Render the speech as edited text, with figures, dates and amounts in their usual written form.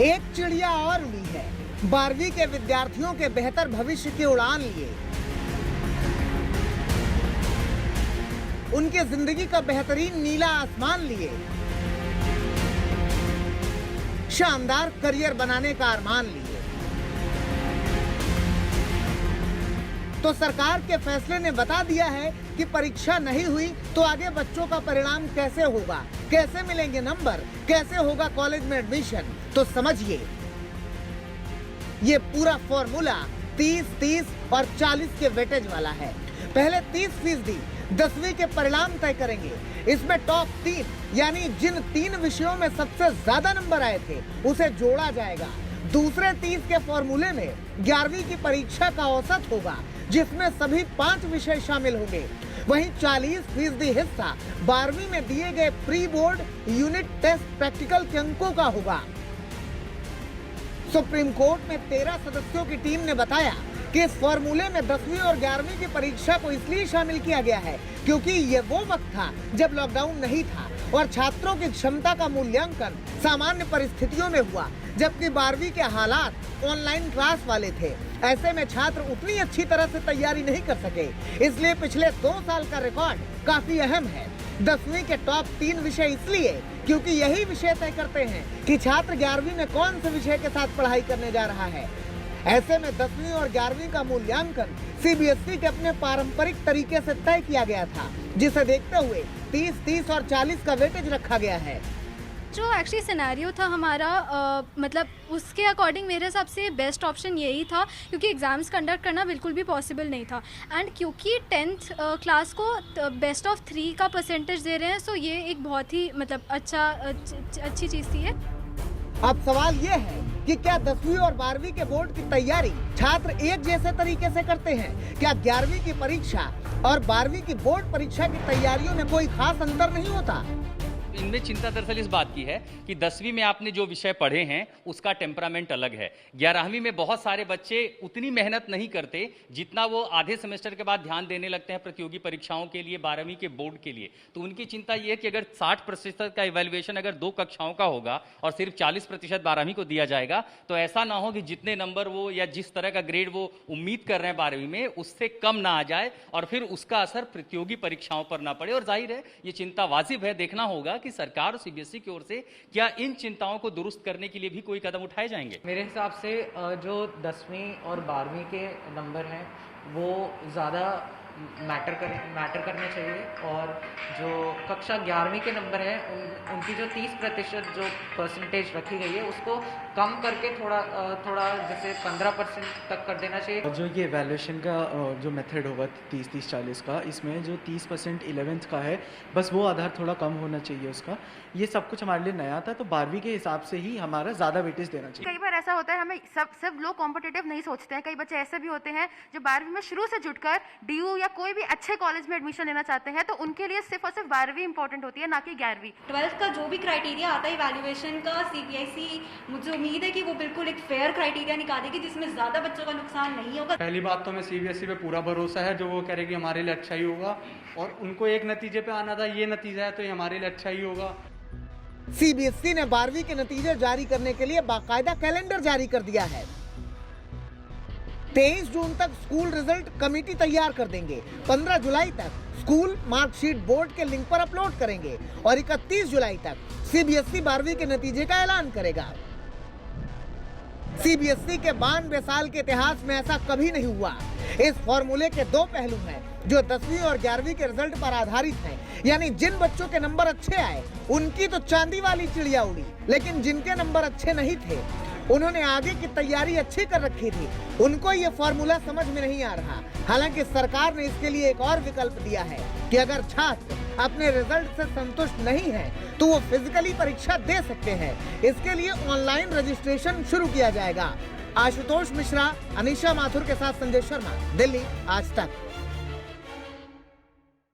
एक चिड़िया और उड़ी है 12वीं के विद्यार्थियों के बेहतर भविष्य की उड़ान लिए। उनके जिंदगी का बेहतरीन नीला आसमान लिए, शानदार करियर बनाने का अरमान लिए। तो सरकार के फैसले ने बता दिया है कि परीक्षा नहीं हुई तो आगे बच्चों का परिणाम कैसे होगा, कैसे मिलेंगे नंबर, कैसे होगा कॉलेज में एडमिशन। तो समझिए, ये पूरा फॉर्मूला 30, 30 और 40 के वेटेज वाला है। पहले 30% 10वीं के परिणाम तय करेंगे। इसमें टॉप 3 यानी जिन 3 विषयों में सबसे ज्यादा नंबर आए थे उसे जोड़ा जाएगा। दूसरे 30 के फॉर्मूले में 11वीं की परीक्षा का औसत होगा, जिसमें सभी 5 विषय शामिल होंगे। वहीं 40% हिस्सा 12वीं में दिए गए pre board unit test practical के अंकों का होगा। सुप्रीम कोर्ट में 13 सदस्यों की टीम ने बताया कि इस फॉर्मूले में 10वीं और 11वीं की परीक्षा को इसलिए शामिल किया गया है क्योंकि ये वो वक्त था जब लॉकडाउन नहीं था और छात्रों की क्षमता का मूल्यांकन सामान्य परिस्थितियों में हुआ, जबकि 12वीं के हालात ऑनलाइन क्लास वाले थे। ऐसे में छात्र उतनी अच्छी तरह से तैयारी नहीं कर सके, इसलिए पिछले 2 साल का रिकॉर्ड काफी अहम है। 10वीं के टॉप 3 विषय इसलिए क्योंकि यही विषय तय करते हैं कि छात्र 11वीं में कौन से विषय के साथ पढ़ाई करने जा रहा है। ऐसे में 10वीं और 11वीं का मूल्यांकन सीबीएसई के अपने पारंपरिक तरीके से तय किया गया था, जिसे देखते हुए 30, 30 और 40 का वेटेज रखा गया है। जो एक्चुअली सिनेरियो था हमारा मतलब उसके अकॉर्डिंग मेरे हिसाब से बेस्ट ऑप्शन यही था, क्योंकि एग्ज़ाम्स कंडक्ट करना बिल्कुल भी पॉसिबल नहीं था। एंड क्योंकि 10th क्लास को बेस्ट ऑफ 3 का परसेंटेज दे रहे हैं, सो ये एक बहुत ही मतलब अच्छी चीज़ थी। अब सवाल ये है कि क्या 10वीं और 12वीं के बोर्ड की तैयारी छात्र एक जैसे तरीके से करते हैं? क्या 11वीं की परीक्षा और 12वीं की बोर्ड परीक्षा की तैयारियों में कोई खास अंतर नहीं होता? इनमें चिंता दरअसल इस बात की है कि 10वीं में आपने जो विषय पढ़े हैं उसका टेम्परामेंट अलग है। 11वीं में बहुत सारे बच्चे उतनी मेहनत नहीं करते जितना वो आधे सेमेस्टर के बाद ध्यान देने लगते हैं प्रतियोगी परीक्षाओं के लिए, 12वीं के बोर्ड के लिए। तो उनकी चिंता ये है कि अगर 60% का इवैल्यूएशन अगर 2 कक्षाओं का होगा और सिर्फ 40% 12वीं को दिया जाएगा, तो ऐसा ना हो कि जितने नंबर वो या जिस तरह का ग्रेड वो उम्मीद कर रहे हैं 12वीं में उससे कम ना आ जाए और फिर उसका असर प्रतियोगी परीक्षाओं पर ना पड़े। और जाहिर है ये चिंता वाजिब है। देखना होगा कि सरकार और सीबीएसई की ओर से क्या इन चिंताओं को दुरुस्त करने के लिए भी कोई कदम उठाए जाएंगे। मेरे हिसाब से जो 10वीं और 12वीं के नंबर हैं वो ज़्यादा मैटर करने चाहिए, और जो कक्षा 11वीं के नंबर हैं उनकी जो 30% जो परसेंटेज रखी गई है उसको कम करके थोड़ा जैसे 15% तक कर देना चाहिए। जो ये वैल्यूएशन का जो मेथड होगा 30-30-40 का, इसमें जो 30% 11th का है बस वो आधार थोड़ा कम होना चाहिए उसका। ये सब कुछ हमारे लिए नया था, तो 12वीं के हिसाब से ही हमारा ज़्यादा वेटेज देना चाहिए। कई बार ऐसा होता है, हमें सब लोग कॉम्पिटिटिव नहीं सोचते हैं। कई बच्चे ऐसे भी होते हैं जो 12वीं में शुरू से जुटकर डीयू या कोई भी अच्छे कॉलेज में एडमिशन लेना चाहते हैं, तो उनके लिए सिर्फ और सिर्फ 12वीं इंपॉर्टेंट होती है, ना कि 11वीं। 12th का जो भी क्राइटेरिया आता है इवैल्यूएशन का, सीबीएसई मुझे उम्मीद है कि वो बिल्कुल एक फेयर क्राइटेरिया निकालेगी जिसमें ज़्यादा बच्चों का नुकसान नहीं होगा। पहली बात तो हमें सीबीएसई पे पूरा भरोसा है, जो वो कह रहे कि हमारे लिए अच्छा ही होगा, और उनको एक नतीजे पे आना था, ये नतीजा है तो ये हमारे लिए अच्छा ही होगा। सीबीएसई ने 12वीं के नतीजे जारी करने के लिए बाकायदा कैलेंडर जारी कर दिया है। 23 जून तक स्कूल रिजल्ट कमेटी तैयार कर देंगे। 15 जुलाई तक स्कूल मार्कशीट बोर्ड के लिंक पर अपलोड करेंगे और 31 जुलाई तक सीबीएसई 12वीं के नतीजे का ऐलान करेगा। सीबीएसई के 92 साल के इतिहास में ऐसा कभी नहीं हुआ। इस फॉर्मूले के 2 पहलू हैं जो 10वीं और 11वीं के रिजल्ट पर आधारित हैं। यानी जिन बच्चों के नंबर अच्छे आए उनकी तो चांदी वाली चिड़िया उड़ी, लेकिन जिनके नंबर अच्छे नहीं थे, उन्होंने आगे की तैयारी अच्छी कर रखी थी, उनको ये फॉर्मूला समझ में नहीं आ रहा। हालांकि सरकार ने इसके लिए एक और विकल्प दिया है कि अगर छात्र अपने रिजल्ट से संतुष्ट नहीं है तो वो फिजिकली परीक्षा दे सकते हैं। इसके लिए ऑनलाइन रजिस्ट्रेशन शुरू किया जाएगा। आशुतोष मिश्रा, अनीशा माथुर के साथ संजय शर्मा, दिल्ली आज तक।